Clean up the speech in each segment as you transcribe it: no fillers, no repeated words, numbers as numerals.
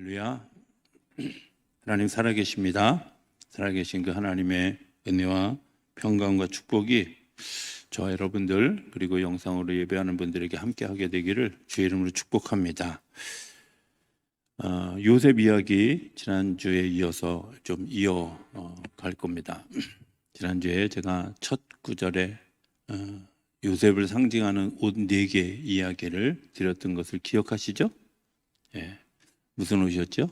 할렐루야. 하나님 살아계십니다. 살아계신 그 하나님의 은혜와 평강과 축복이 저와 여러분들 그리고 영상으로 예배하는 분들에게 함께하게 되기를 주의 이름으로 축복합니다. 요셉 이야기 지난주에 이어서 좀 이어갈 겁니다. 지난주에 제가 첫 구절에 요셉을 상징하는 옷 4개 이야기를 드렸던 것을 기억하시죠? 예. 무슨 옷이었죠?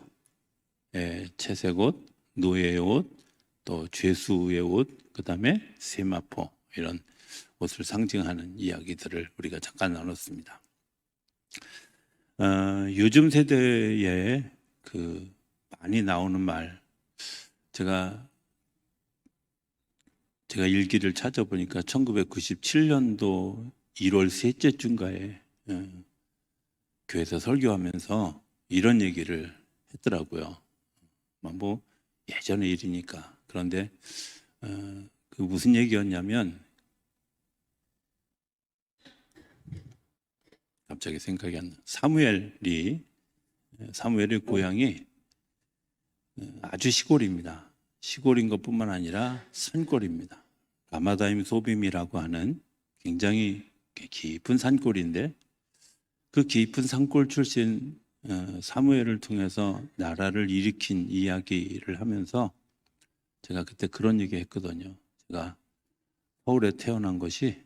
채색 옷, 노예의 옷, 또 죄수의 옷, 그 다음에 세마포, 이런 옷을 상징하는 이야기들을 우리가 잠깐 나눴습니다. 요즘 세대에 많이 나오는 말, 제가 일기를 찾아보니까 1997년도 1월 셋째 주인가에 교회에서 설교하면서 이런 얘기를 했더라고요. 뭐 예전의 일이니까. 그런데 그 무슨 얘기였냐면, 갑자기 생각이 안 나. 사무엘의 고향이 아주 시골입니다. 시골인 것뿐만 아니라 산골입니다. 라마다임 소빔이라고 하는 굉장히 깊은 산골인데, 그 깊은 산골 출신 사무엘을 통해서 나라를 일으킨 이야기를 하면서 제가 그때 그런 얘기 했거든요. 제가 서울에 태어난 것이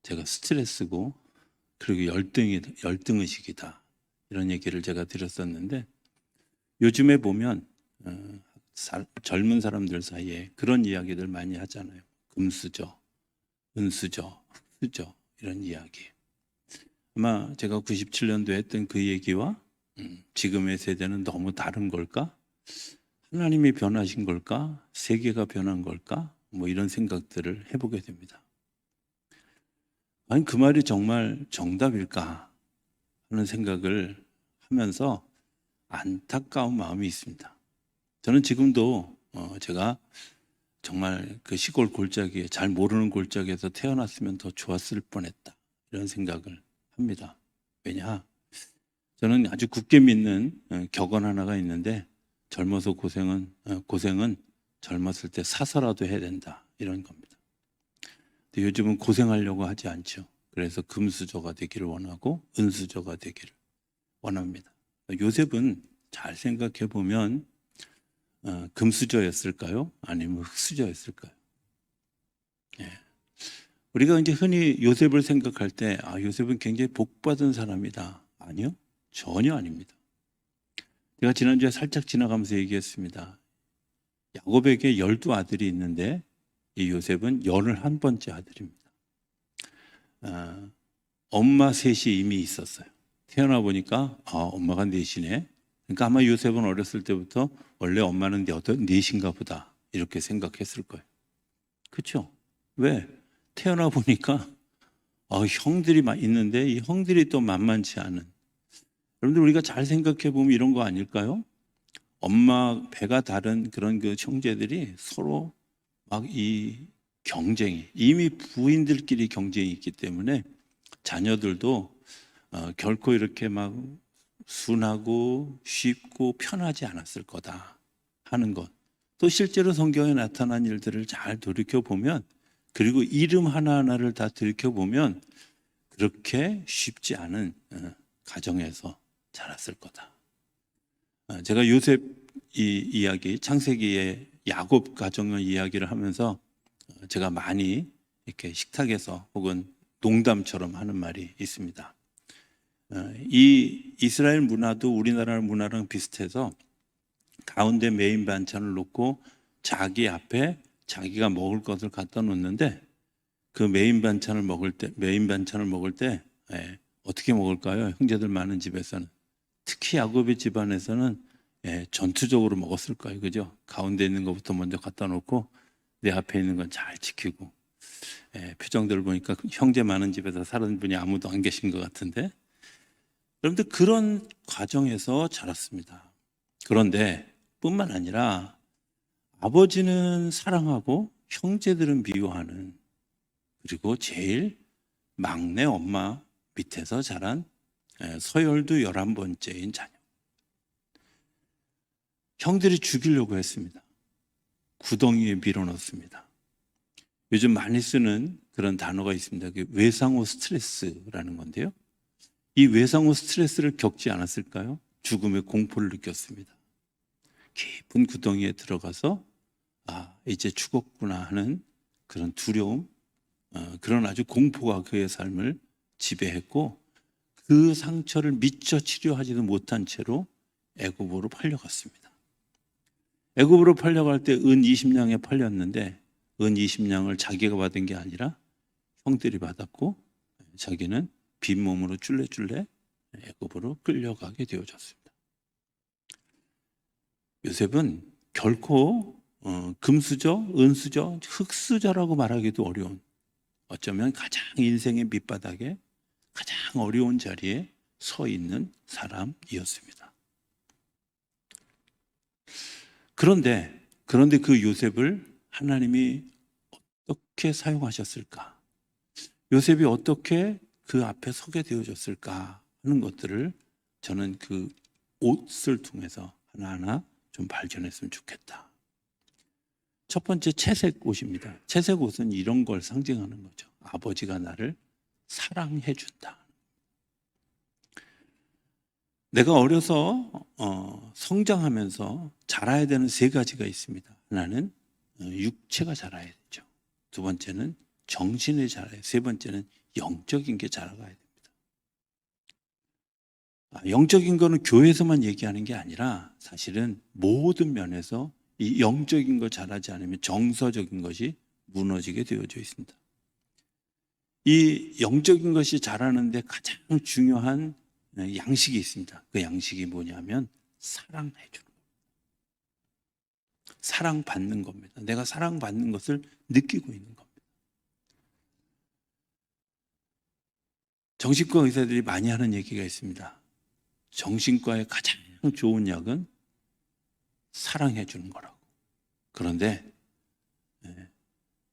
제가 스트레스고 그리고 열등의식이다, 이런 얘기를 제가 드렸었는데, 요즘에 보면 젊은 사람들 사이에 그런 이야기들 많이 하잖아요. 금수저, 은수저, 흑수저, 이런 이야기. 아마 제가 97년도에 했던 그 얘기와 지금의 세대는 너무 다른 걸까? 하나님이 변하신 걸까? 세계가 변한 걸까? 뭐 이런 생각들을 해보게 됩니다. 아니, 그 말이 정말 정답일까 하는 생각을 하면서 안타까운 마음이 있습니다. 저는 지금도 제가 정말 그 시골 골짜기에, 잘 모르는 골짜기에서 태어났으면 더 좋았을 뻔했다, 이런 생각을 합니다. 왜냐? 저는 아주 굳게 믿는 격언 하나가 있는데, 젊어서 고생은 젊었을 때 사서라도 해야 된다, 이런 겁니다. 근데 요즘은 고생하려고 하지 않죠. 그래서 금수저가 되기를 원하고 은수저가 되기를 원합니다. 요셉은 잘 생각해 보면 금수저였을까요? 아니면 흑수저였을까요? 예. 우리가 이제 흔히 요셉을 생각할 때, 요셉은 굉장히 복받은 사람이다. 아니요, 전혀 아닙니다. 제가 지난주에 살짝 지나가면서 얘기했습니다. 야곱에게 12아들이 있는데 이 요셉은 11번째 아들입니다. 엄마 셋이 이미 있었어요. 태어나 보니까 엄마가 넷이네. 그러니까 아마 요셉은 어렸을 때부터 원래 엄마는 넷인가 보다, 이렇게 생각했을 거예요. 그렇죠? 왜? 태어나 보니까 형들이 있는데 이 형들이 또 만만치 않은. 여러분들, 우리가 잘 생각해 보면 이런 거 아닐까요? 엄마 배가 다른 그런 그 형제들이 서로 막 이 경쟁이, 이미 부인들끼리 경쟁이 있기 때문에 자녀들도 결코 이렇게 막 순하고 쉽고 편하지 않았을 거다 하는 것. 또 실제로 성경에 나타난 일들을 잘 돌이켜보면, 그리고 이름 하나하나를 다 들여다보면 그렇게 쉽지 않은 가정에서 자랐을 거다. 제가 요셉 이야기, 창세기의 야곱 가정의 이야기를 하면서 제가 많이 이렇게 식탁에서 혹은 농담처럼 하는 말이 있습니다. 이 이스라엘 문화도 우리나라 문화랑 비슷해서 가운데 메인 반찬을 놓고 자기 앞에 자기가 먹을 것을 갖다 놓는데, 그 메인 반찬을 먹을 때 어떻게 먹을까요? 형제들 많은 집에서는, 특히 야곱의 집안에서는 전투적으로 먹었을 거예요. 그죠? 가운데 있는 것부터 먼저 갖다 놓고 내 앞에 있는 건 잘 지키고. 표정들 보니까 형제 많은 집에서 살은 분이 아무도 안 계신 것 같은데, 여러분들 그런 과정에서 자랐습니다. 그런데 뿐만 아니라 아버지는 사랑하고 형제들은 미워하는, 그리고 제일 막내 엄마 밑에서 자란 서열도 11번째인 자녀. 형들이 죽이려고 했습니다. 구덩이에 밀어넣습니다. 요즘 많이 쓰는 그런 단어가 있습니다. 외상후 스트레스라는 건데요. 이 외상후 스트레스를 겪지 않았을까요? 죽음의 공포를 느꼈습니다. 깊은 구덩이에 들어가서 이제 죽었구나 하는 그런 두려움, 그런 아주 공포가 그의 삶을 지배했고 그 상처를 미처 치료하지도 못한 채로 애굽으로 팔려갔습니다. 애굽으로 팔려갈 때 은 20냥에 팔렸는데 은 20냥을 자기가 받은 게 아니라 형들이 받았고 자기는 빈몸으로 쫄래쫄래 애굽으로 끌려가게 되어졌습니다. 요셉은 결코 금수저, 은수저, 흙수저라고 말하기도 어려운, 어쩌면 가장 인생의 밑바닥에 가장 어려운 자리에 서 있는 사람이었습니다. 그런데 그 요셉을 하나님이 어떻게 사용하셨을까? 요셉이 어떻게 그 앞에 서게 되어졌을까 하는 것들을 저는 그 옷을 통해서 하나하나 좀 발견했으면 좋겠다. 첫 번째 채색 옷입니다. 채색 옷은 이런 걸 상징하는 거죠. 아버지가 나를 사랑해 준다. 내가 어려서 성장하면서 자라야 되는 세 가지가 있습니다. 하나는 육체가 자라야 되죠. 두 번째는 정신이 자라야, 세 번째는 영적인 게 자라가야 됩니다. 영적인 거는 교회에서만 얘기하는 게 아니라 사실은 모든 면에서 이 영적인 거 자라지 않으면 정서적인 것이 무너지게 되어져 있습니다. 이 영적인 것이 자라는데 가장 중요한 양식이 있습니다. 그 양식이 뭐냐면 사랑해 주는 겁니다. 사랑받는 겁니다. 내가 사랑받는 것을 느끼고 있는 겁니다. 정신과 의사들이 많이 하는 얘기가 있습니다. 정신과의 가장 좋은 약은 사랑해 주는 거라고. 그런데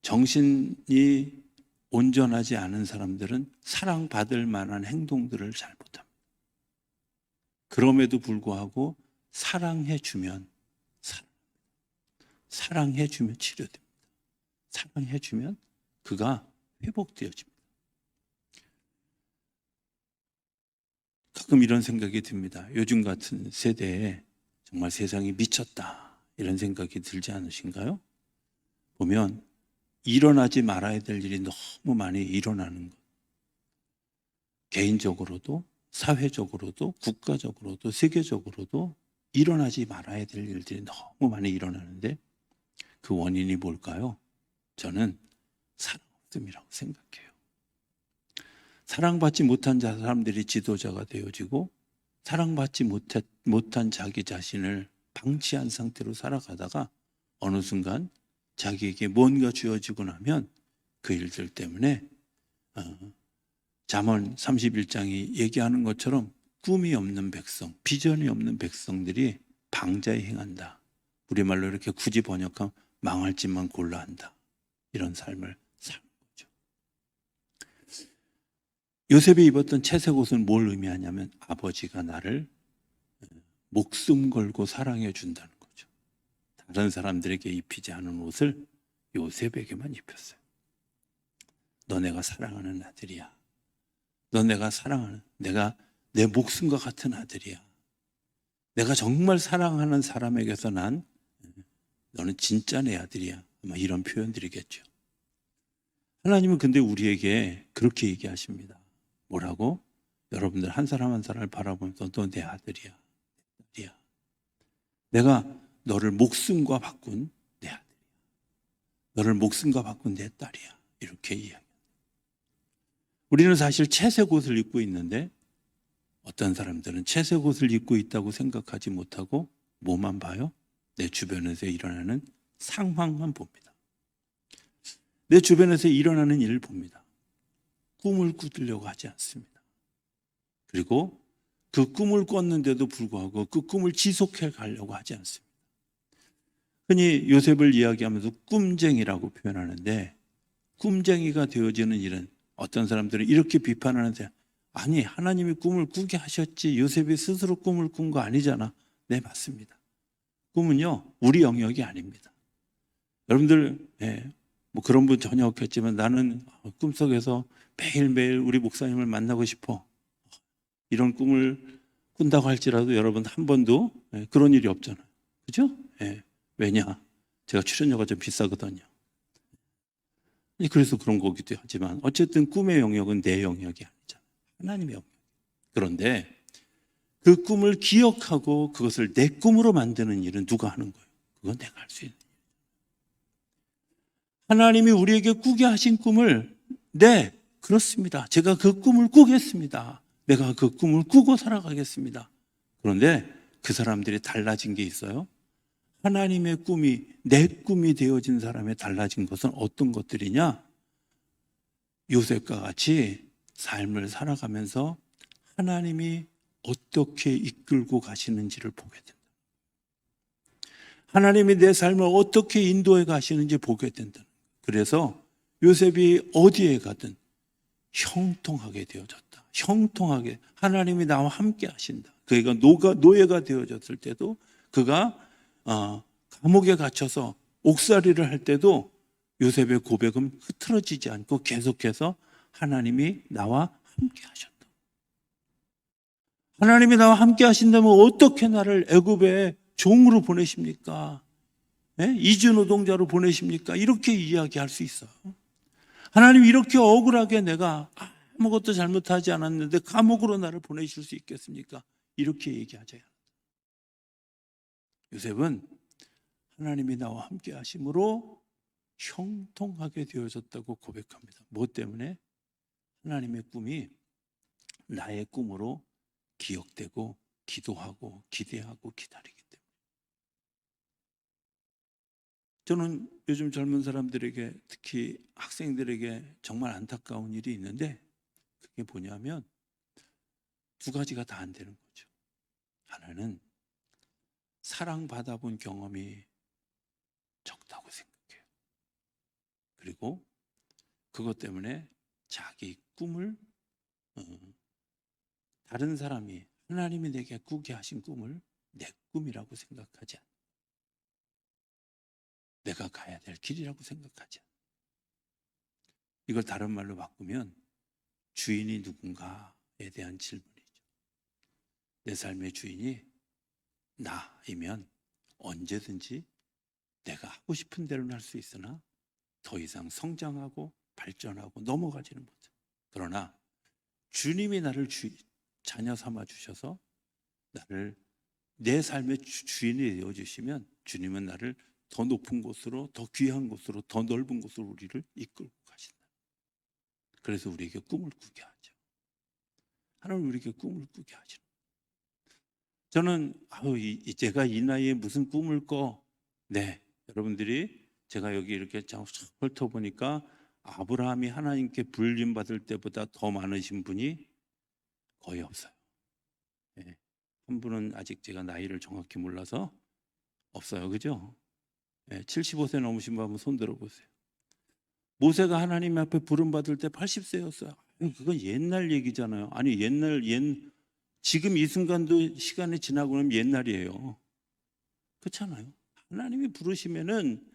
정신이 온전하지 않은 사람들은 사랑받을 만한 행동들을 잘 못합니다. 그럼에도 불구하고 사랑해 주면 치료됩니다. 사랑해 주면 그가 회복되어집니다. 가끔 이런 생각이 듭니다. 요즘 같은 세대에 정말 세상이 미쳤다 이런 생각이 들지 않으신가요? 보면 일어나지 말아야 될 일이 너무 많이 일어나는 것. 개인적으로도 사회적으로도 국가적으로도 세계적으로도 일어나지 말아야 될 일들이 너무 많이 일어나는데 그 원인이 뭘까요? 저는 사랑 없음이라고 생각해요. 사랑받지 못한 사람들이 지도자가 되어지고 사랑받지 못한 자기 자신을 방치한 상태로 살아가다가 어느 순간 자기에게 뭔가 주어지고 나면 그 일들 때문에 잠언 31장이 얘기하는 것처럼 꿈이 없는 백성, 비전이 없는 백성들이 방자에 행한다. 우리말로 이렇게 굳이 번역하면 망할 짓만 골라 한다. 이런 삶을 사는 거죠. 요셉이 입었던 채색 옷은 뭘 의미하냐면 아버지가 나를 목숨 걸고 사랑해 준다는 거죠. 다른 사람들에게 입히지 않은 옷을 요셉에게만 입혔어요. 너 내가 사랑하는 아들이야. 너 내가 사랑하는, 내가 내 목숨과 같은 아들이야. 내가 정말 사랑하는 사람에게서 난 너는 진짜 내 아들이야. 아마 이런 표현들이겠죠. 하나님은 근데 우리에게 그렇게 얘기하십니다. 뭐라고? 여러분들 한 사람 한 사람을 바라보면서 너 내 아들이야. 내 딸이야. 내가 너를 목숨과 바꾼 내 아들이야. 너를 목숨과 바꾼 내 딸이야. 이렇게 이야기합니다. 우리는 사실 채색 옷을 입고 있는데 어떤 사람들은 채색 옷을 입고 있다고 생각하지 못하고 뭐만 봐요? 내 주변에서 일어나는 상황만 봅니다. 내 주변에서 일어나는 일을 봅니다. 꿈을 꾸려고 하지 않습니다. 그리고 그 꿈을 꿨는데도 불구하고 그 꿈을 지속해 가려고 하지 않습니다. 흔히 요셉을 이야기하면서 꿈쟁이라고 표현하는데 꿈쟁이가 되어지는 일은 어떤 사람들은 이렇게 비판하는데 아니 하나님이 꿈을 꾸게 하셨지 요셉이 스스로 꿈을 꾼 거 아니잖아. 네 맞습니다. 꿈은요, 우리 영역이 아닙니다. 여러분들, 뭐 그런 분 전혀 없겠지만 나는 꿈속에서 매일매일 우리 목사님을 만나고 싶어. 이런 꿈을 꾼다고 할지라도 여러분 한 번도 그런 일이 없잖아요. 그죠? 왜냐? 제가 출연료가 좀 비싸거든요. 그래서 그런 거기도 하지만 어쨌든 꿈의 영역은 내 영역이 아니잖아요. 하나님의 영역. 그런데 그 꿈을 기억하고 그것을 내 꿈으로 만드는 일은 누가 하는 거예요? 그건 내가 할 수 있는 일이에요. 하나님이 우리에게 꾸게 하신 꿈을 네, 그렇습니다. 제가 그 꿈을 꾸겠습니다. 내가 그 꿈을 꾸고 살아가겠습니다. 그런데 그 사람들이 달라진 게 있어요. 하나님의 꿈이 내 꿈이 되어진 사람의 달라진 것은 어떤 것들이냐? 요셉과 같이 삶을 살아가면서 하나님이 어떻게 이끌고 가시는지를 보게 된다. 하나님이 내 삶을 어떻게 인도해 가시는지 보게 된다. 그래서 요셉이 어디에 가든 형통하게 되어졌다. 형통하게 하나님이 나와 함께 하신다. 그가 노예가 되어졌을 때도 그가 감옥에 갇혀서 옥살이를 할 때도 요셉의 고백은 흐트러지지 않고 계속해서 하나님이 나와 함께 하셨다. 하나님이 나와 함께 하신다면 어떻게 나를 애굽의 종으로 보내십니까? 이주노동자로 보내십니까? 이렇게 이야기할 수 있어요. 하나님 이렇게 억울하게 내가 아무것도 잘못하지 않았는데 감옥으로 나를 보내실 수 있겠습니까? 이렇게 얘기하죠. 요셉은 하나님이 나와 함께 하심으로 형통하게 되어졌다고 고백합니다. 뭐 때문에? 하나님의 꿈이 나의 꿈으로 기억되고 기도하고 기대하고 기다리기 때문에. 저는 요즘 젊은 사람들에게 특히 학생들에게 정말 안타까운 일이 있는데 그게 뭐냐면 두 가지가 다 안 되는 거죠. 하나는 사랑받아본 경험이 적다고 생각해요. 그리고 그것 때문에 자기 꿈을 다른 사람이 하나님이 내게 꾸게 하신 꿈을 내 꿈이라고 생각하지 않아요. 내가 가야 될 길이라고 생각하지 않아요. 이걸 다른 말로 바꾸면 주인이 누군가에 대한 질문이죠. 내 삶의 주인이 나이면 언제든지 내가 하고 싶은 대로는 할 수 있으나 더 이상 성장하고 발전하고 넘어가지는 못해. 그러나 주님이 나를 자녀 삼아 주셔서 나를 내 삶의 주인이 되어주시면 주님은 나를 더 높은 곳으로, 더 귀한 곳으로, 더 넓은 곳으로 우리를 이끌고 가신다. 그래서 우리에게 꿈을 꾸게 하죠. 하나님 우리에게 꿈을 꾸게 하죠. 저는 제가 이 나이에 무슨 꿈을 꿔? 네, 여러분들이 제가 여기 이렇게 훑어보니까 아브라함이 하나님께 불림받을 때보다 더 많으신 분이 거의 없어요. 네. 한 분은 아직 제가 나이를 정확히 몰라서 없어요. 그죠? 네, 75세 넘으신 분 한번 손 들어보세요. 모세가 하나님 앞에 부름받을 때 80세였어요. 그건 옛날 얘기잖아요. 아니 지금 이 순간도 시간이 지나고 나면 옛날이에요. 그렇잖아요. 하나님이 부르시면은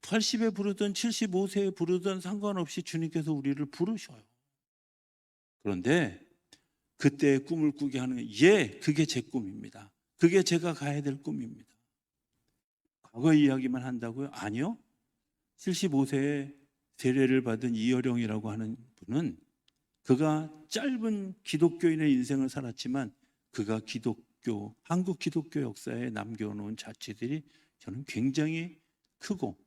80에 부르든 75세에 부르든 상관없이 주님께서 우리를 부르셔요. 그런데 그때의 꿈을 꾸게 하는 그게 제 꿈입니다. 그게 제가 가야 될 꿈입니다. 과거 이야기만 한다고요? 아니요. 75세에 세례를 받은 이어령이라고 하는 분은 그가 짧은 기독교인의 인생을 살았지만 그가 한국 기독교 역사에 남겨놓은 자취들이 저는 굉장히 크고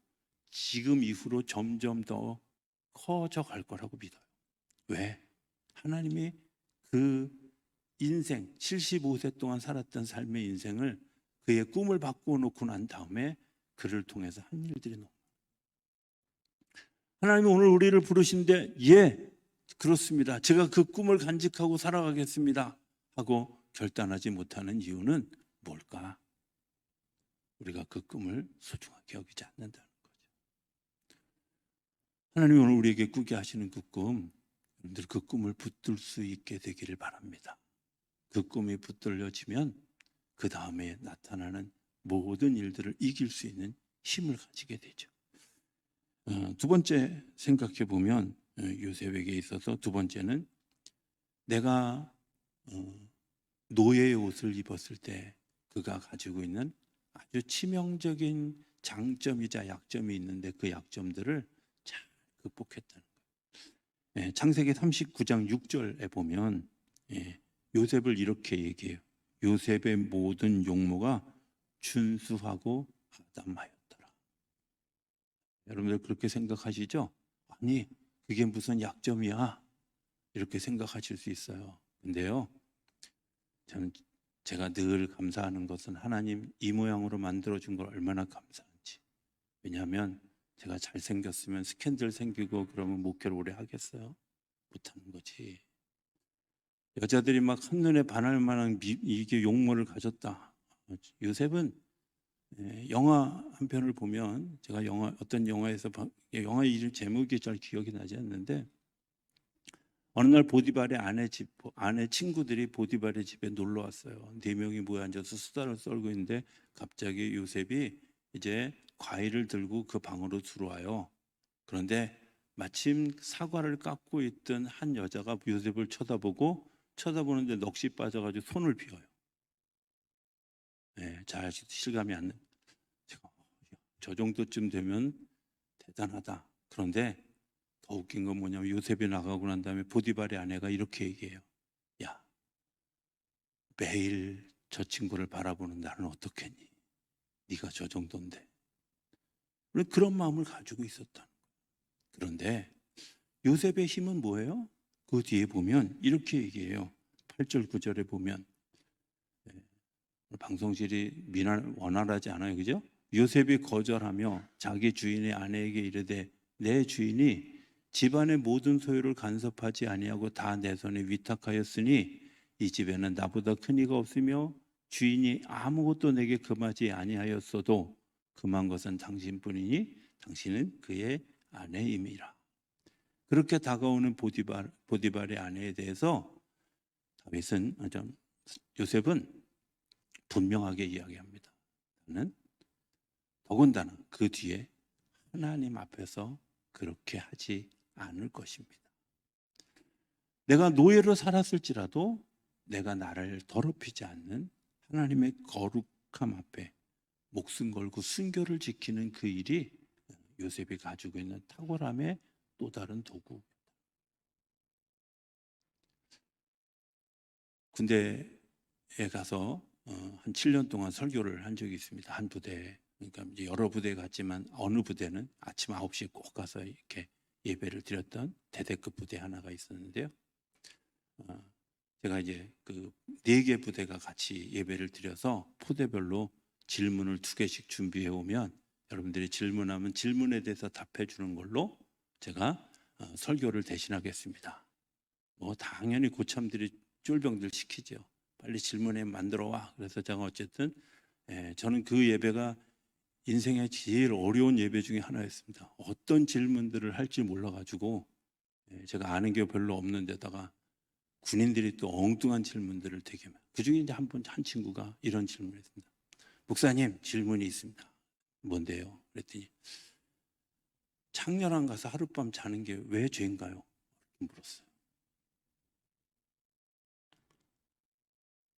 지금 이후로 점점 더 커져 갈 거라고 믿어요. 왜? 하나님이 그 인생 75세 동안 살았던 삶의 인생을 그의 꿈을 바꾸어 놓고 난 다음에 그를 통해서 한 일들이 너무 하나님이 오늘 우리를 부르신데 그렇습니다. 제가 그 꿈을 간직하고 살아가겠습니다 하고 결단하지 못하는 이유는 뭘까? 우리가 그 꿈을 소중하게 여기지 않는다는 거죠. 하나님이 오늘 우리에게 꾸게 하시는 그 꿈, 여러분들 그 꿈을 붙들 수 있게 되기를 바랍니다. 그 꿈이 붙들려지면 그 다음에 나타나는 모든 일들을 이길 수 있는 힘을 가지게 되죠. 두 번째 생각해 보면 요셉에게 있어서 두 번째는 내가 노예의 옷을 입었을 때 그가 가지고 있는 아주 치명적인 장점이자 약점이 있는데 그 약점들을 잘 극복했다는 거예요. 창세기 39장 6절에 보면 요셉을 이렇게 얘기해요. 요셉의 모든 용모가 준수하고 아담하였더라. 여러분들 그렇게 생각하시죠? 아니, 그게 무슨 약점이야? 이렇게 생각하실 수 있어요. 근데요, 저는 제가 늘 감사하는 것은 하나님 이 모양으로 만들어준 걸 얼마나 감사한지. 왜냐하면 제가 잘생겼으면 스캔들 생기고 그러면 목회를 오래 하겠어요? 못하는 거지. 여자들이 막 한눈에 반할 만한 이게 용모를 가졌다. 요셉은 영화 한 편을 보면 제가 어떤 영화에서 영화 이름 제목이 잘 기억이 나지 않는데 어느 날 보디발의 아내 친구들이 보디발의 집에 놀러 왔어요. 4명이 모여 앉아서 수다를 썰고 있는데 갑자기 요셉이 이제 과일을 들고 그 방으로 들어와요. 그런데 마침 사과를 깎고 있던 한 여자가 요셉을 쳐다보는데 넋이 빠져가지고 손을 펴요. 잘 실감이 안 나요. 저 정도쯤 되면 대단하다. 그런데 더 웃긴 건 뭐냐면 요셉이 나가고 난 다음에 보디발의 아내가 이렇게 얘기해요. 야, 매일 저 친구를 바라보는 나는 어떻겠니? 네가 저 정도인데. 그런 마음을 가지고 있었다. 그런데 요셉의 힘은 뭐예요? 그 뒤에 보면 이렇게 얘기해요. 8절 9절에 보면 방송실이 원활하지 않아요. 그죠? 요셉이 거절하며 자기 주인의 아내에게 이르되 내 주인이 집안의 모든 소유를 간섭하지 아니하고 다 내 손에 위탁하였으니 이 집에는 나보다 큰 이가 없으며 주인이 아무것도 내게 금하지 아니하였어도 금한 것은 당신뿐이니 당신은 그의 아내임이라. 그렇게 다가오는 보디발의 아내에 대해서 요셉은 분명하게 이야기합니다. 나는 더군다나 그 뒤에 하나님 앞에서 그렇게 하지 않을 것입니다. 내가 노예로 살았을지라도 내가 나를 더럽히지 않는 하나님의 거룩함 앞에 목숨 걸고 순교를 지키는 그 일이 요셉이 가지고 있는 탁월함의 또 다른 도구. 군대에 가서 한 7년 동안 설교를 한 적이 있습니다. 한 부대. 그러니까 이제 여러 부대 갔지만 어느 부대는 아침 9시에 꼭 가서 이렇게 예배를 드렸던 대대급 부대 하나가 있었는데요. 제가 이제 그 4개 부대가 같이 예배를 드려서 포대별로 질문을 2개씩 준비해 오면 여러분들이 질문하면 질문에 대해서 답해 주는 걸로 제가 설교를 대신하겠습니다. 뭐 당연히 고참들이 쫄병들 시키죠. 빨리 질문에 만들어 와. 그래서 제가 어쨌든 저는 그 예배가 인생의 제일 어려운 예배 중에 하나였습니다. 어떤 질문들을 할지 몰라가지고 제가 아는 게 별로 없는 데다가 군인들이 또 엉뚱한 질문들을 되게 많아요. 그중에 이제 한 친구가 이런 질문을 했습니다. 목사님, 질문이 있습니다. 뭔데요? 그랬더니 창녀랑 가서 하룻밤 자는 게 왜 죄인가요? 물었어요.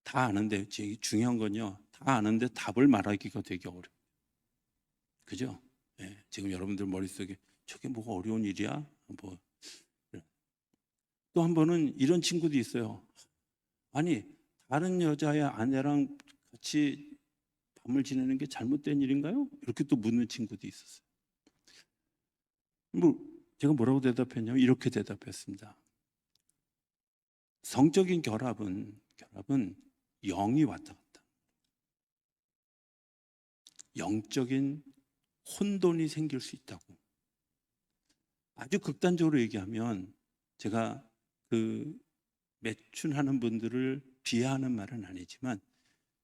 다 아는데 중요한 건요. 다 아는데 답을 말하기가 되게 어려워요. 그죠? 지금 여러분들 머릿속에 저게 뭐가 어려운 일이야? 또 한 번은 이런 친구도 있어요. 아니, 다른 여자의 아내랑 같이 밤을 지내는 게 잘못된 일인가요? 이렇게 또 묻는 친구도 있었어요. 제가 뭐라고 대답했냐면 이렇게 대답했습니다. 성적인 결합은 영이 왔다 갔다. 영적인 혼돈이 생길 수 있다고. 아주 극단적으로 얘기하면 제가 그 매춘하는 분들을 비하하는 말은 아니지만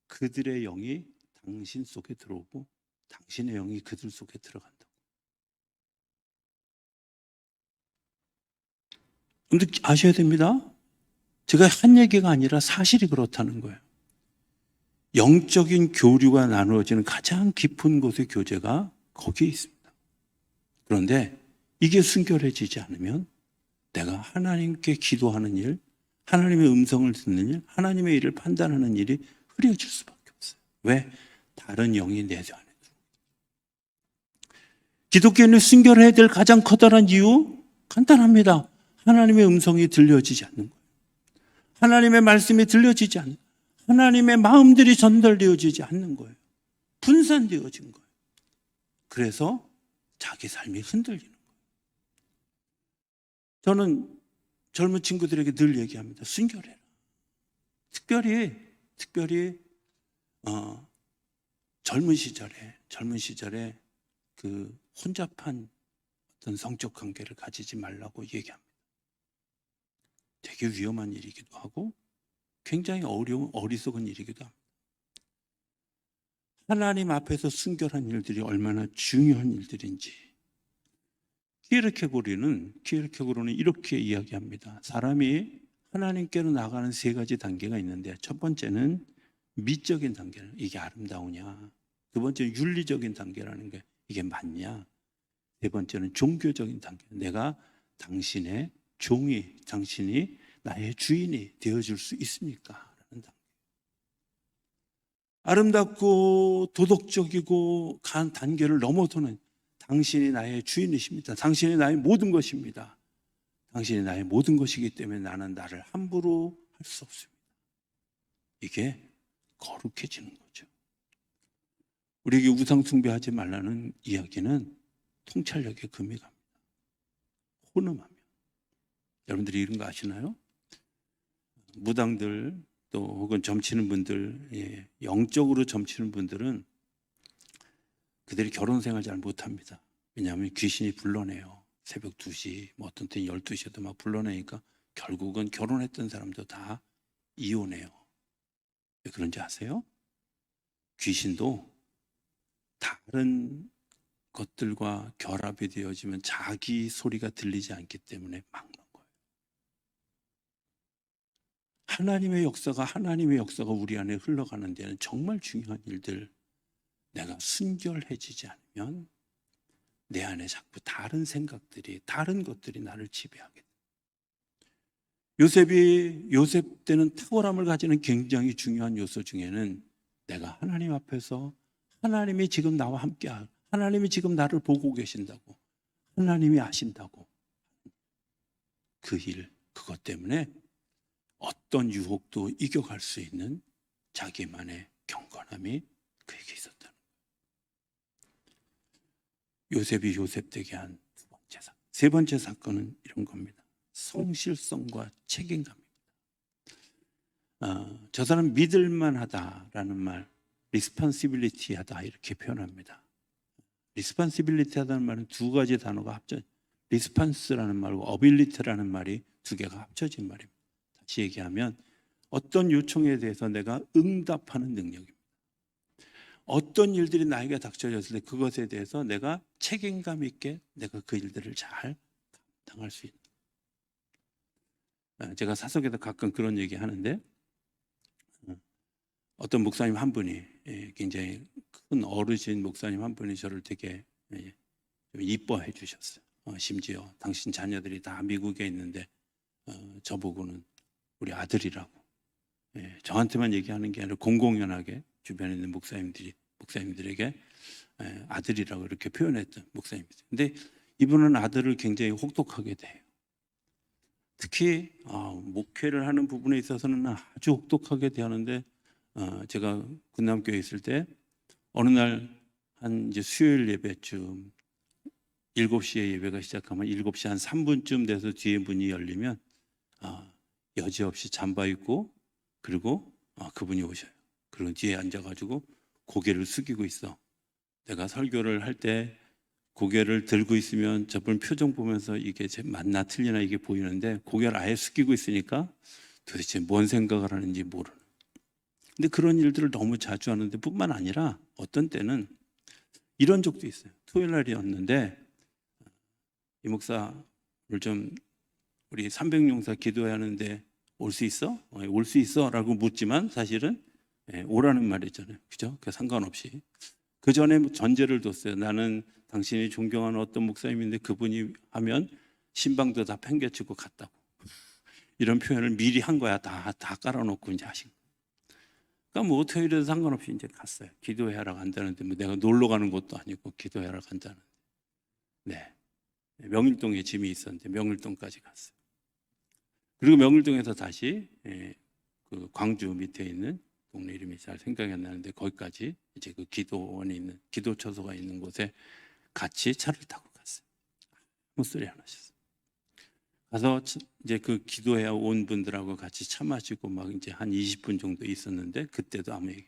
그들의 영이 당신 속에 들어오고 당신의 영이 그들 속에 들어간다고. 근데 아셔야 됩니다. 제가 한 얘기가 아니라 사실이 그렇다는 거예요. 영적인 교류가 나누어지는 가장 깊은 곳의 교제가 거기에 있습니다. 그런데 이게 순결해지지 않으면 내가 하나님께 기도하는 일, 하나님의 음성을 듣는 일, 하나님의 일을 판단하는 일이 흐려질 수밖에 없어요. 왜? 다른 영이 내 안에 들어옵니다. 기독교인을 순결해야 될 가장 커다란 이유? 간단합니다. 하나님의 음성이 들려지지 않는 거예요. 하나님의 말씀이 들려지지 않는 거예요. 하나님의 마음들이 전달되어지지 않는 거예요. 분산되어진 거예요. 그래서 자기 삶이 흔들리는 거예요. 저는 젊은 친구들에게 늘 얘기합니다. 순결해라. 특별히 젊은 시절에 그 혼잡한 어떤 성적 관계를 가지지 말라고 얘기합니다. 되게 위험한 일이기도 하고 굉장히 어리석은 일이기도 합니다. 하나님 앞에서 순결한 일들이 얼마나 중요한 일들인지 키에르케고르는 이렇게 이야기합니다. 사람이 하나님께로 나가는 세 가지 단계가 있는데 첫 번째는 미적인 단계는 이게 아름다우냐, 두 번째는 윤리적인 단계라는 게 이게 맞냐, 세 번째는 종교적인 단계, 내가 당신의 종이, 당신이 나의 주인이 되어줄 수 있습니까? 라는 단계. 아름답고 도덕적이고 간 단계를 넘어서는 당신이 나의 주인이십니다. 당신이 나의 모든 것입니다. 당신이 나의 모든 것이기 때문에 나는 나를 함부로 할 수 없습니다. 이게 거룩해지는 거죠. 우리에게 우상 숭배하지 말라는 이야기는 통찰력에 금이 갑니다. 혼음하면. 여러분들이 이런 거 아시나요? 무당들 또 혹은 점치는 분들, 영적으로 점치는 분들은 그들이 결혼 생활 잘 못합니다. 왜냐하면 귀신이 불러내요. 새벽 2시, 어떤 때는 12시에도 막 불러내니까 결국은 결혼했던 사람도 다 이혼해요. 왜 그런지 아세요? 귀신도 다른 것들과 결합이 되어지면 자기 소리가 들리지 않기 때문에 막는 거예요. 하나님의 역사가 우리 안에 흘러가는 데는 정말 중요한 일들, 내가 순결해지지 않으면 내 안에 자꾸 다른 생각들이, 다른 것들이 나를 지배하게 돼요. 요셉 때는 탁월함을 가지는 굉장히 중요한 요소 중에는 내가 하나님 앞에서 하나님이 지금 나와 함께하고 하나님이 지금 나를 보고 계신다고, 하나님이 아신다고, 그것 때문에 어떤 유혹도 이겨갈 수 있는 자기만의 경건함이 그에게 있었다는 거예요. 요셉이 요셉되게 한 두 번째 사건. 세 번째 사건은 이런 겁니다. 성실성과 책임감입니다. 저 사람 믿을만하다라는 말, responsibility하다 이렇게 표현합니다. responsibility하다는 말은 두 가지 단어가 response라는 말과 ability라는 말이 두 개가 합쳐진 말입니다. 다시 얘기하면 어떤 요청에 대해서 내가 응답하는 능력입니다. 어떤 일들이 나에게 닥쳐졌을 때 그것에 대해서 내가 책임감 있게 내가 그 일들을 잘 감당할 수 있는. 제가 사석에서 가끔 그런 얘기 하는데 어떤 목사님 한 분이, 굉장히 큰 어르신 목사님 한 분이 저를 되게 좀 이뻐해 주셨어요. 심지어 당신 자녀들이 다 미국에 있는데 저보고는 우리 아들이라고, 저한테만 얘기하는 게 아니라 공공연하게 주변에 있는 목사님들에게 아들이라고 이렇게 표현했던 목사님이세요. 근데 이분은 아들을 굉장히 혹독하게 대해요. 특히 목회를 하는 부분에 있어서는 아주 혹독하게 대하는데, 제가 군남교회에 있을 때 어느 날 한 이제 수요일 예배쯤 7시에 예배가 시작하면 7시 한 3분쯤 돼서 뒤에 문이 열리면 여지없이 잠바 입고, 그리고 그분이 오셔요. 그리고 뒤에 앉아가지고 고개를 숙이고 있어. 내가 설교를 할 때 고개를 들고 있으면 저분 표정 보면서 이게 맞나 틀리나 이게 보이는데 고개를 아예 숙이고 있으니까 도대체 뭔 생각을 하는지 모르는. 근데 그런 일들을 너무 자주 하는데 뿐만 아니라 어떤 때는 이런 적도 있어요. 토요일 날이었는데 이 목사를 좀 우리 300용사 기도해야 하는데 올 수 있어? 올 수 있어? 라고 묻지만 사실은 예, 오라는 말이잖아요. 그죠? 그 상관없이. 그 전에 전제를 뒀어요. 나는 당신이 존경하는 어떤 목사님인데 그분이 하면 신방도 다 팽개치고 갔다고. 이런 표현을 미리 한 거야. 다 깔아놓고 이제 하신 거예요. 그러니까 뭐 어떻게 이래도 상관없이 이제 갔어요. 기도하러 간다는데 뭐 내가 놀러 가는 것도 아니고 기도하러 간다는데. 네. 명일동에 짐이 있었는데 명일동까지 갔어요. 그리고 명일동에서 다시 그 광주 밑에 있는 동네 이름이 잘 생각이 안 나는데 거기까지 이제 그 기도원이 있는 기도처소가 있는 곳에 같이 차를 타고 갔어요. 아무 소리 안 하셨어요. 가서 이제 그 기도해 온 분들하고 같이 차 마시고 막 이제 한 20분 정도 있었는데 그때도 아무 얘기.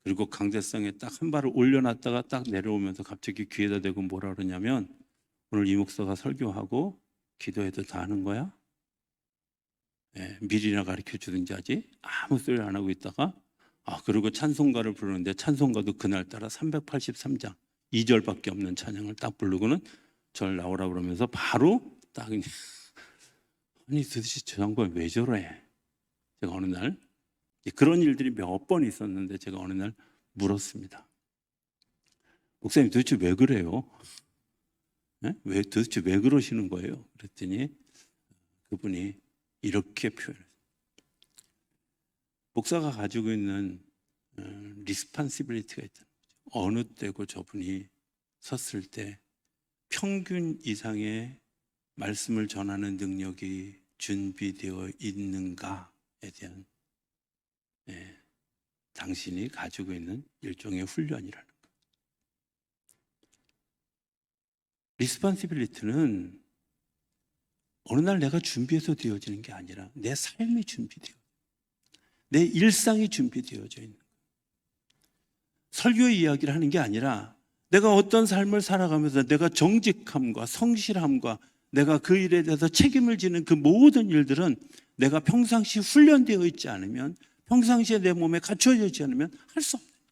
그리고 강대상에 딱 한 발을 올려놨다가 딱 내려오면서 갑자기 귀에다 대고 뭐라 그러냐면 오늘 이 목사가 설교하고 기도해도 다 하는 거야? 예, 미리나 가르쳐 주든지 하지 아무 소리 안 하고 있다가 그리고 찬송가를 부르는데 찬송가도 그날따라 383장 2절밖에 없는 찬양을 딱 부르고는 절 나오라 그러면서 바로 딱 아니 도대체 저 양반 왜 저래? 제가 어느 날 그런 일들이 몇 번 있었는데 제가 어느 날 물었습니다. 목사님 도대체 왜 그래요? 네? 도대체 왜 그러시는 거예요? 그랬더니 그분이 이렇게 표현했어요. 목사가 가지고 있는 리스판시빌리티가 있다는 거죠. 어느 때고 저분이 섰을 때 평균 이상의 말씀을 전하는 능력이 준비되어 있는가에 대한 당신이 가지고 있는 일종의 훈련이라는 거예요. 리스판시빌리티는 어느 날 내가 준비해서 되어지는 게 아니라 내 삶이 준비되어 내 일상이 준비되어져 있는 거예요. 설교의 이야기를 하는 게 아니라 내가 어떤 삶을 살아가면서 내가 정직함과 성실함과 내가 그 일에 대해서 책임을 지는 그 모든 일들은 내가 평상시 훈련되어 있지 않으면 평상시에 내 몸에 갖춰져 있지 않으면 할 수 없는 거예요.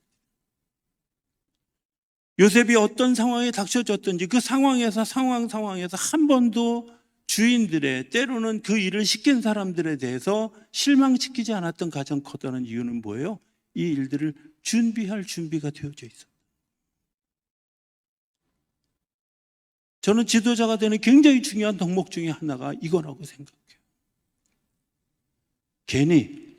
요셉이 어떤 상황에 닥쳐졌든지 그 상황에서 한 번도 주인들의 때로는 그 일을 시킨 사람들에 대해서 실망시키지 않았던 가장 커다란 이유는 뭐예요? 이 일들을 준비할 준비가 되어져 있어요. 저는 지도자가 되는 굉장히 중요한 덕목 중에 하나가 이거라고 생각해요. 괜히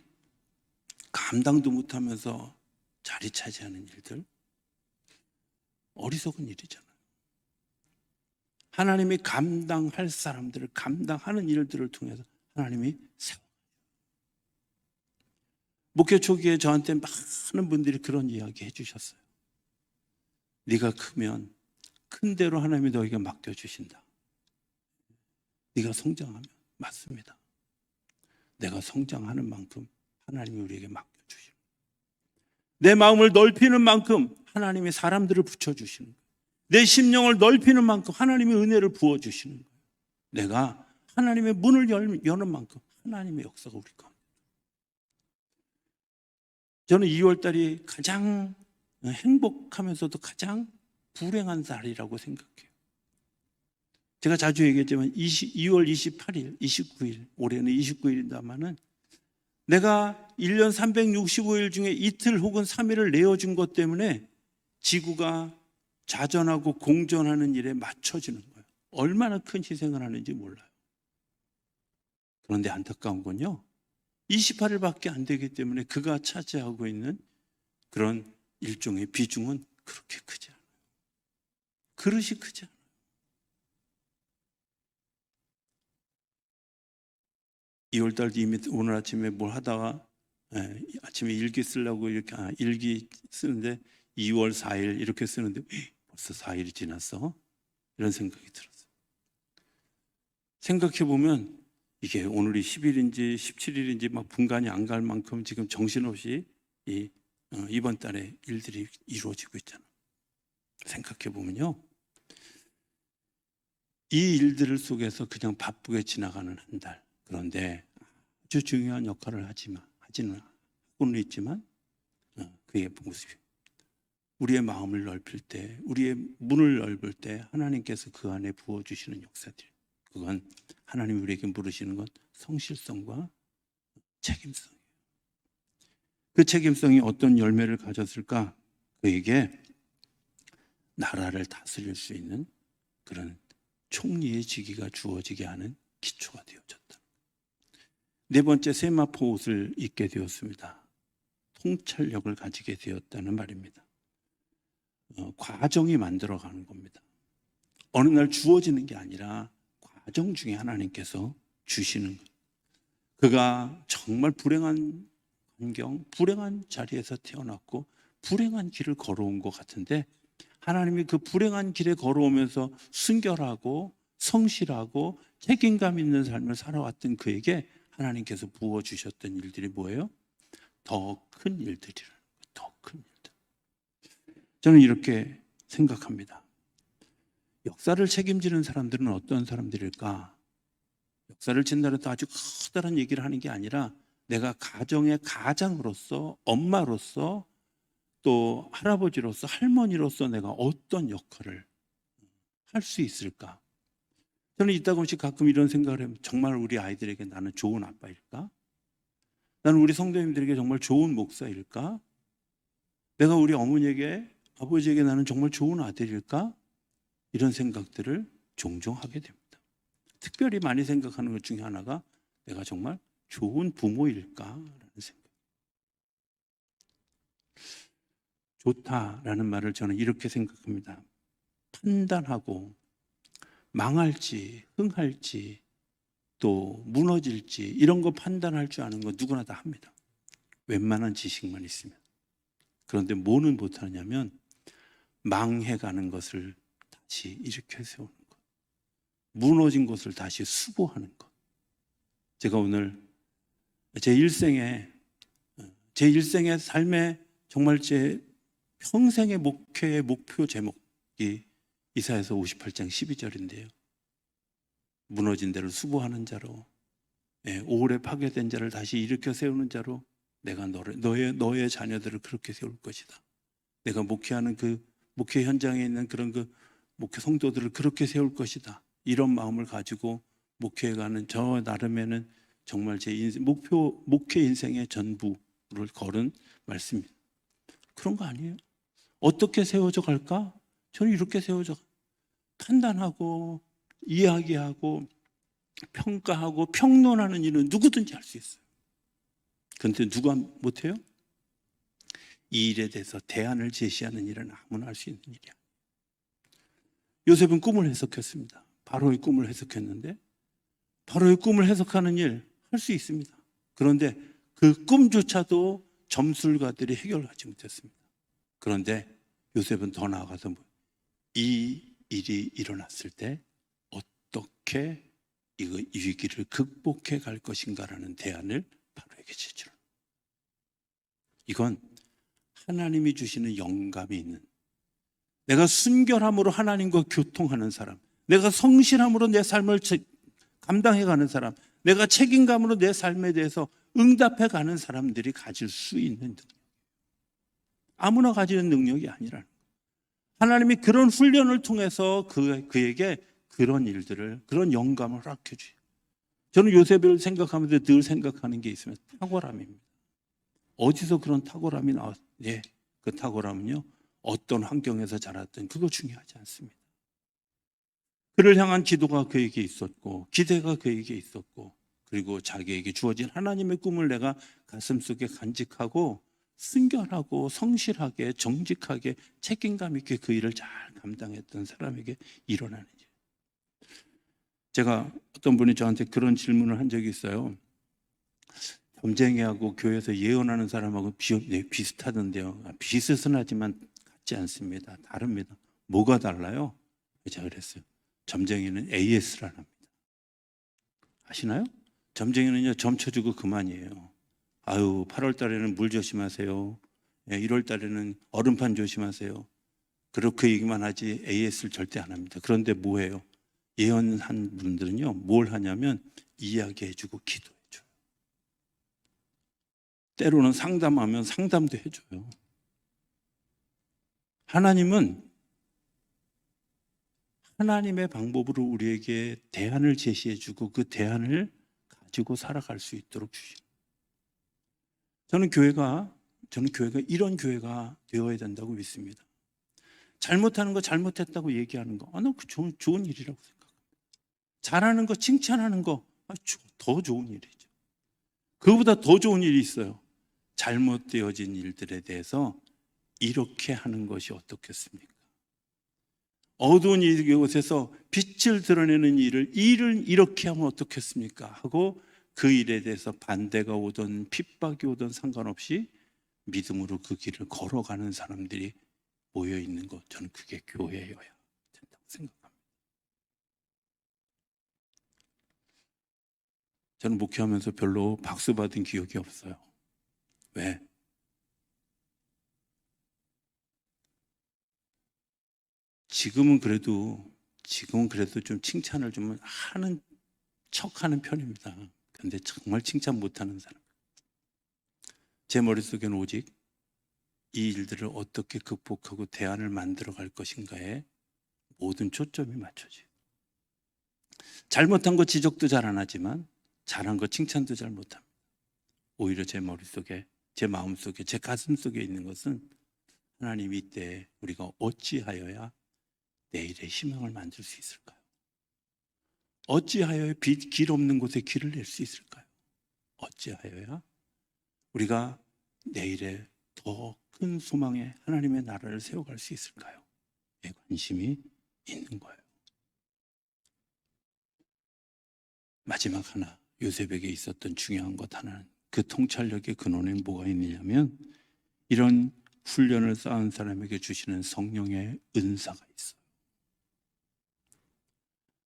감당도 못하면서 자리 차지하는 일들, 어리석은 일이잖아요. 하나님이 감당할 사람들을 감당하는 일들을 통해서 하나님이 세워. 목회 초기에 저한테 많은 분들이 그런 이야기 해주셨어요. 네가 크면 큰 대로 하나님이 너에게 맡겨주신다. 네가 성장하면 맞습니다. 내가 성장하는 만큼 하나님이 우리에게 맡겨주시는 거예요. 내 마음을 넓히는 만큼 하나님이 사람들을 붙여주시는 거예요. 내 심령을 넓히는 만큼 하나님의 은혜를 부어주시는 거예요. 내가 하나님의 문을 여는 만큼 하나님의 역사가 우리 가운데. 저는 2월달이 가장 행복하면서도 가장 불행한 달이라고 생각해요. 제가 자주 얘기했지만 2월 28일, 29일, 올해는 29일입니다만은 내가 1년 365일 중에 이틀 혹은 3일을 내어준 것 때문에 지구가 자전하고 공전하는 일에 맞춰지는 거예요. 얼마나 큰 희생을 하는지 몰라요. 그런데 안타까운 건요, 28일밖에 안 되기 때문에 그가 차지하고 있는 그런 일종의 비중은 그렇게 크지 않아요. 그릇이 크지 않아요. 이월달 이미 오늘 아침에 뭘 하다가 아침에 일기 쓰려고 이렇게 일기 쓰는데 2월 4일 이렇게 쓰는데 벌써 4일이 지났어? 이런 생각이 들었어요. 생각해 보면 이게 오늘이 10일인지 17일인지 막 분간이 안 갈 만큼 지금 정신없이 이번 달에 일들이 이루어지고 있잖아. 생각해 보면요, 이 일들 속에서 그냥 바쁘게 지나가는 한 달. 그런데 아주 중요한 역할을 하고는 있지만 그게 무엇이 우리의 마음을 넓힐 때, 우리의 문을 넓을 때 하나님께서 그 안에 부어주시는 역사들. 그건 하나님이 우리에게 물으시는 건 성실성과 책임성이에요. 그 책임성이 어떤 열매를 가졌을까? 그에게 나라를 다스릴 수 있는 그런 총리의 직위가 주어지게 하는 기초가 되어졌다. 네 번째, 세마포 옷을 입게 되었습니다. 통찰력을 가지게 되었다는 말입니다. 과정이 만들어가는 겁니다. 어느 날 주어지는 게 아니라 과정 중에 하나님께서 주시는 것. 그가 정말 불행한 환경, 불행한 자리에서 태어났고 불행한 길을 걸어온 것 같은데 하나님이 그 불행한 길에 걸어오면서 순결하고 성실하고 책임감 있는 삶을 살아왔던 그에게 하나님께서 부어주셨던 일들이 뭐예요? 더 큰 일들이라는 거예요. 더 큰 일들. 저는 이렇게 생각합니다. 역사를 책임지는 사람들은 어떤 사람들일까? 역사를 진다는 또 아주 커다란 얘기를 하는 게 아니라 내가 가정의 가장으로서, 엄마로서, 또 할아버지로서, 할머니로서 내가 어떤 역할을 할 수 있을까? 저는 이따금씩 가끔 이런 생각을 해요. 정말 우리 아이들에게 나는 좋은 아빠일까? 나는 우리 성도님들에게 정말 좋은 목사일까? 내가 우리 어머니에게, 아버지에게 나는 정말 좋은 아들일까? 이런 생각들을 종종 하게 됩니다. 특별히 많이 생각하는 것 중에 하나가 내가 정말 좋은 부모일까라는 생각. 좋다라는 말을 저는 이렇게 생각합니다. 판단하고 망할지 흥할지 또 무너질지 이런 거 판단할 줄 아는 거 누구나 다 합니다. 웬만한 지식만 있으면. 그런데 뭐는 못하냐면 망해가는 것을 다시 일으켜 세우는 것, 무너진 것을 다시 수보하는 것. 제가 오늘 제 일생의 삶의 정말 제 평생의 목회의 목표 제목이 이사야서 58장 12절인데요. 무너진 데를 수보하는 자로, 오래 파괴된 자를 다시 일으켜 세우는 자로 내가 너의 자녀들을 그렇게 세울 것이다. 내가 목회하는 그 목회 현장에 있는 그런 그 목회 성도들을 그렇게 세울 것이다. 이런 마음을 가지고 목회해가는 저 나름에는 정말 제 인생, 목회 인생의 전부를 걸은 말씀입니다. 그런 거 아니에요? 어떻게 세워져 갈까? 저는 이렇게 세워져 판단하고 이야기하고 평가하고 평론하는 일은 누구든지 할 수 있어요. 그런데 누가 못해요? 이 일에 대해서 대안을 제시하는 일은 아무나 할 수 있는 일이야. 요셉은 꿈을 해석했습니다. 바로의 꿈을 해석했는데 바로의 꿈을 해석하는 일 할 수 있습니다. 그런데 그 꿈조차도 점술가들이 해결하지 못했습니다. 그런데 요셉은 더 나아가서 이 일이 일어났을 때 어떻게 이 위기를 극복해 갈 것인가라는 대안을 바로에게 제시합니다. 이건 하나님이 주시는 영감이 있는, 내가 순결함으로 하나님과 교통하는 사람, 내가 성실함으로 내 삶을 감당해가는 사람, 내가 책임감으로 내 삶에 대해서 응답해가는 사람들이 가질 수 있는 능력. 아무나 가지는 능력이 아니라는 거예요. 하나님이 그런 훈련을 통해서 그에게 그런 일들을, 그런 영감을 허락해 주요. 저는 요셉을 생각하면서 늘 생각하는 게 있으면 탁월함입니다. 어디서 그런 탁월함이 나왔어요? 네, 그 탁월함은요, 어떤 환경에서 자랐든 그거 중요하지 않습니다. 그를 향한 기도가 그에게 있었고 기대가 그에게 있었고 그리고 자기에게 주어진 하나님의 꿈을 내가 가슴속에 간직하고 순결하고 성실하게 정직하게 책임감 있게 그 일을 잘 감당했던 사람에게 일어나는 일. 제가 어떤 분이 저한테 그런 질문을 한 적이 있어요. 점쟁이하고 교회에서 예언하는 사람하고 비슷하던데요. 비슷은 하지만 같지 않습니다. 다릅니다. 뭐가 달라요? 제가 그랬어요. 점쟁이는 AS를 합니다. 아시나요? 점쟁이는요, 점 쳐주고 그만이에요. 아유, 8월 달에는 물 조심하세요. 1월 달에는 얼음판 조심하세요. 그렇게 얘기만 하지 AS를 절대 안 합니다. 그런데 뭐예요? 예언한 분들은요, 뭘 하냐면 이야기해주고 기도해줘요. 때로는 상담하면 상담도 해줘요. 하나님은 하나님의 방법으로 우리에게 대안을 제시해주고 그 대안을 가지고 살아갈 수 있도록 주십니다. 저는 교회가 저는 교회가 이런 교회가 되어야 된다고 믿습니다. 잘못하는 거 잘못했다고 얘기하는 거, 나 그 좋은 일이라고 생각합니다. 잘하는 거 칭찬하는 거, 더 좋은 일이죠. 그거보다 더 좋은 일이 있어요. 잘못되어진 일들에 대해서 이렇게 하는 것이 어떻겠습니까? 어두운 이곳에서 빛을 드러내는 일을 이렇게 하면 어떻겠습니까? 하고 그 일에 대해서 반대가 오든 핍박이 오든 상관없이 믿음으로 그 길을 걸어가는 사람들이 모여 있는 것, 저는 그게 교회여야 된다고 생각합니다. 저는 목회하면서 별로 박수 받은 기억이 없어요. 왜? 지금은 그래도 좀 칭찬을 좀 하는 척하는 편입니다. 근데 정말 칭찬 못하는 사람. 제 머릿속에는 오직 이 일들을 어떻게 극복하고 대안을 만들어 갈 것인가에 모든 초점이 맞춰져요. 잘못한 거 지적도 잘 안 하지만 잘한 거 칭찬도 잘 못합니다. 오히려 제 머릿속에, 제 마음속에, 제 가슴속에 있는 것은 하나님 이때 우리가 어찌하여야 내일의 희망을 만들 수 있을까요? 어찌하여야 길 없는 곳에 길을 낼 수 있을까요? 어찌하여야 우리가 내일의 더 큰 소망에 하나님의 나라를 세워갈 수 있을까요? 에 관심이 있는 거예요. 마지막 하나, 요셉에게 있었던 중요한 것 하나는, 그 통찰력의 근원에 뭐가 있느냐면 이런 훈련을 쌓은 사람에게 주시는 성령의 은사가 있어요.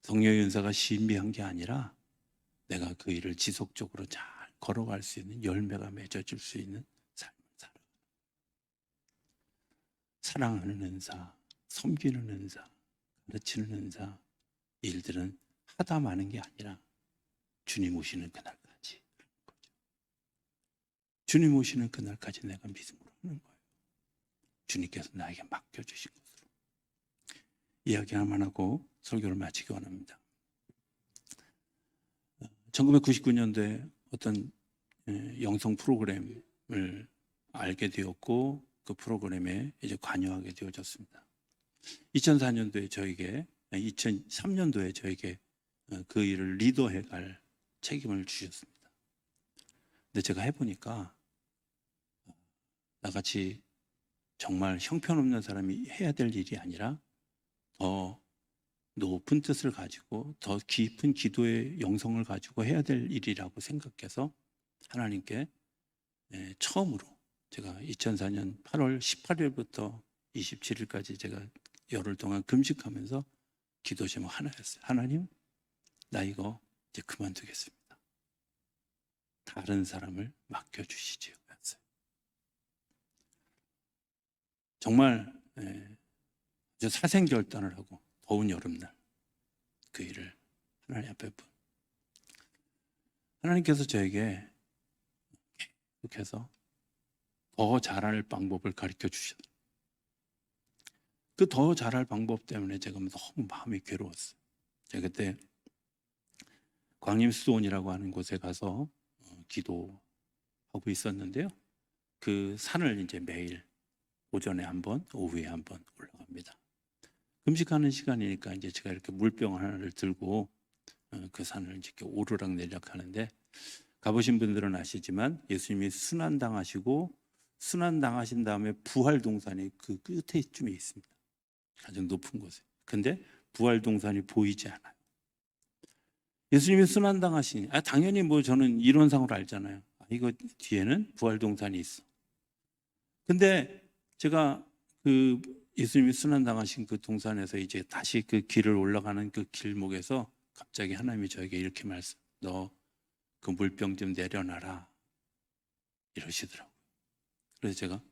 성령의 은사가 신비한 게 아니라 내가 그 일을 지속적으로 잘 걸어갈 수 있는, 열매가 맺어질 수 있는 삶을 살아. 사랑하는 은사, 섬기는 은사, 가르치는 은사, 일들은 하다 마는 게 아니라 주님 오시는 그날까지 하는 거죠. 주님 오시는 그날까지 내가 믿음으로 하는 거예요. 주님께서 나에게 맡겨주신 것으로. 이야기 하나만 하고 설교를 마치기 원합니다. 1999년도에 어떤 영성 프로그램을 알게 되었고 그 프로그램에 이제 관여하게 되어졌습니다. 2004년도에 저에게, 2003년도에 저에게 그 일을 리더해 갈 책임을 주셨습니다. 근데 제가 해보니까 나같이 정말 형편없는 사람이 해야 될 일이 아니라 더 높은 뜻을 가지고 더 깊은 기도의 영성을 가지고 해야 될 일이라고 생각해서 하나님께 처음으로 제가 2004년 8월 18일부터 27일까지 제가 열흘 동안 금식하면서 기도 제목 하나였어요. 하나님, 나 이거 이제 그만두겠습니다. 다른 사람을 맡겨주시지요. 정말 아주 사생결단을 하고 더운 여름날 그 일을 하나님 앞에 하나님께서 저에게 계속해서 더 잘할 방법을 가르쳐 주셨어요. 그 더 잘할 방법 때문에 제가 너무 마음이 괴로웠어요. 제가 그때 광림수도원이라고 하는 곳에 가서 기도하고 있었는데요. 그 산을 이제 매일 오전에 한 번, 오후에 한 번 올라갑니다. 금식하는 시간이니까 이제 제가 이렇게 물병 하나를 들고 그 산을 이렇게 오르락 내리락 하는데, 가보신 분들은 아시지만 예수님이 순환당하시고 순환당하신 다음에 부활동산이 그 끝에쯤에 있습니다. 가장 높은 곳에. 근데 부활동산이 보이지 않아요. 예수님이 순환당하시니 당연히 뭐 저는 이론상으로 알잖아요. 이거 뒤에는 부활동산이 있어. 근데 제가 그 예수님이 순환당하신 그 동산에서 이제 다시 그 길을 올라가는 그 길목에서 갑자기 하나님이 저에게 이렇게 너 그 물병 좀 내려놔라 이러시더라고요. 그래서 제가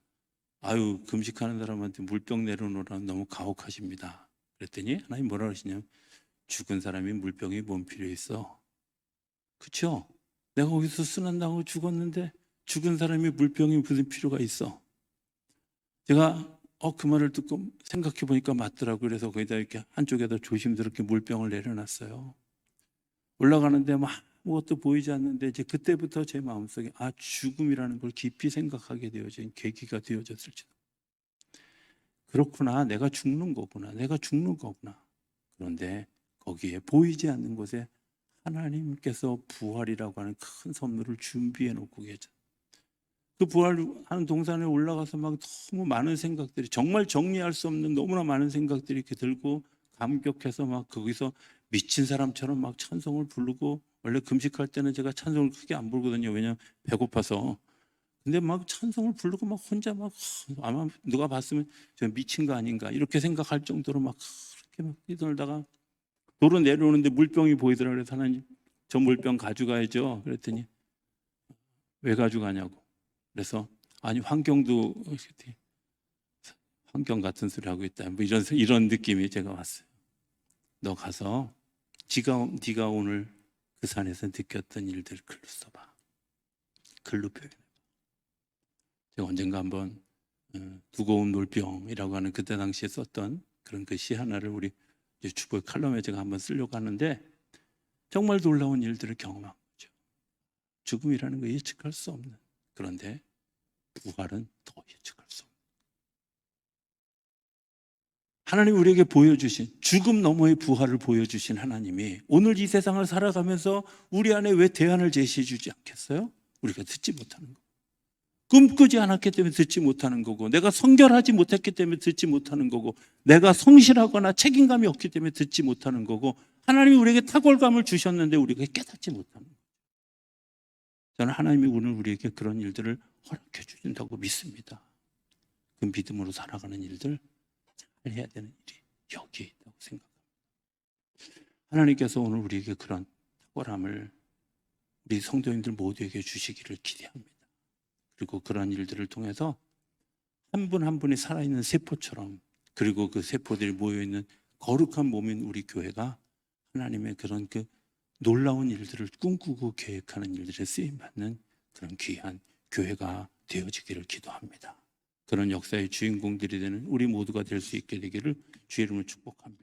금식하는 사람한테 물병 내려놓으라면 너무 가혹하십니다. 그랬더니 하나님 뭐라 그러시냐면, 죽은 사람이 물병이 뭔 필요 있어? 그렇죠? 내가 거기서 순환당하고 죽었는데 죽은 사람이 물병이 무슨 필요가 있어? 제가 그 말을 듣고 생각해 보니까 맞더라고요. 그래서 거기다 이렇게 한쪽에다 조심스럽게 물병을 내려놨어요. 올라가는데 막 아무것도 보이지 않는데 이제 그때부터 제 마음속에 죽음이라는 걸 깊이 생각하게 되어진 계기가 되어졌을지도. 그렇구나, 내가 죽는 거구나, 내가 죽는 거구나. 그런데 거기에 보이지 않는 곳에 하나님께서 부활이라고 하는 큰 선물을 준비해 놓고 계셔. 그 부활하는 동산에 올라가서 막 너무 많은 생각들이, 정말 정리할 수 없는 너무나 많은 생각들이 이렇게 들고 감격해서 막 거기서 미친 사람처럼 막 찬송을 부르고, 원래 금식할 때는 제가 찬송을 크게 안 부르거든요. 왜냐면 배고파서. 근데 막 찬송을 부르고 막 혼자 막, 아마 누가 봤으면 저 미친 거 아닌가 이렇게 생각할 정도로 막 그렇게 막 뛰놀다가 도로 내려오는데 물병이 보이더라고요. 그래서 하나님, 저 물병 가져가야죠. 그랬더니 왜 가져가냐고. 그래서 아니, 환경 같은 소리 하고 있다, 뭐 이런 느낌이 제가 왔어요. 너 가서 네가 오늘 그 산에서 느꼈던 일들 글로 써봐. 글로 표현해. 제가 언젠가 한번 두꺼운 물병이라고 하는 그때 당시에 썼던 그런 그 시 하나를 우리 주보의 칼럼에 제가 한번 쓰려고 하는데, 정말 놀라운 일들을 경험한 거죠. 죽음이라는 거 예측할 수 없는, 그런데 부활은 더 예측할 수 없는, 하나님 우리에게 보여주신 죽음 너머의 부활을 보여주신 하나님이 오늘 이 세상을 살아가면서 우리 안에 왜 대안을 제시해 주지 않겠어요? 우리가 듣지 못하는 거, 꿈꾸지 않았기 때문에 듣지 못하는 거고, 내가 성결하지 못했기 때문에 듣지 못하는 거고, 내가 성실하거나 책임감이 없기 때문에 듣지 못하는 거고, 하나님이 우리에게 탁월감을 주셨는데 우리가 깨닫지 못하는 거예요. 저는 하나님이 오늘 우리에게 그런 일들을 허락해 주신다고 믿습니다. 그 믿음으로 살아가는 일들 잘 해야 되는 일이 여기에 있다고 생각합니다. 하나님께서 오늘 우리에게 그런 탁월함을 우리 성도님들 모두에게 주시기를 기대합니다. 그리고 그런 일들을 통해서 한 분 한 분이 살아있는 세포처럼, 그리고 그 세포들이 모여있는 거룩한 몸인 우리 교회가 하나님의 그런 그 놀라운 일들을 꿈꾸고 계획하는 일들에 쓰임받는 그런 귀한 교회가 되어지기를 기도합니다. 그런 역사의 주인공들이 되는 우리 모두가 될 수 있게 되기를 주의 이름으로 축복합니다.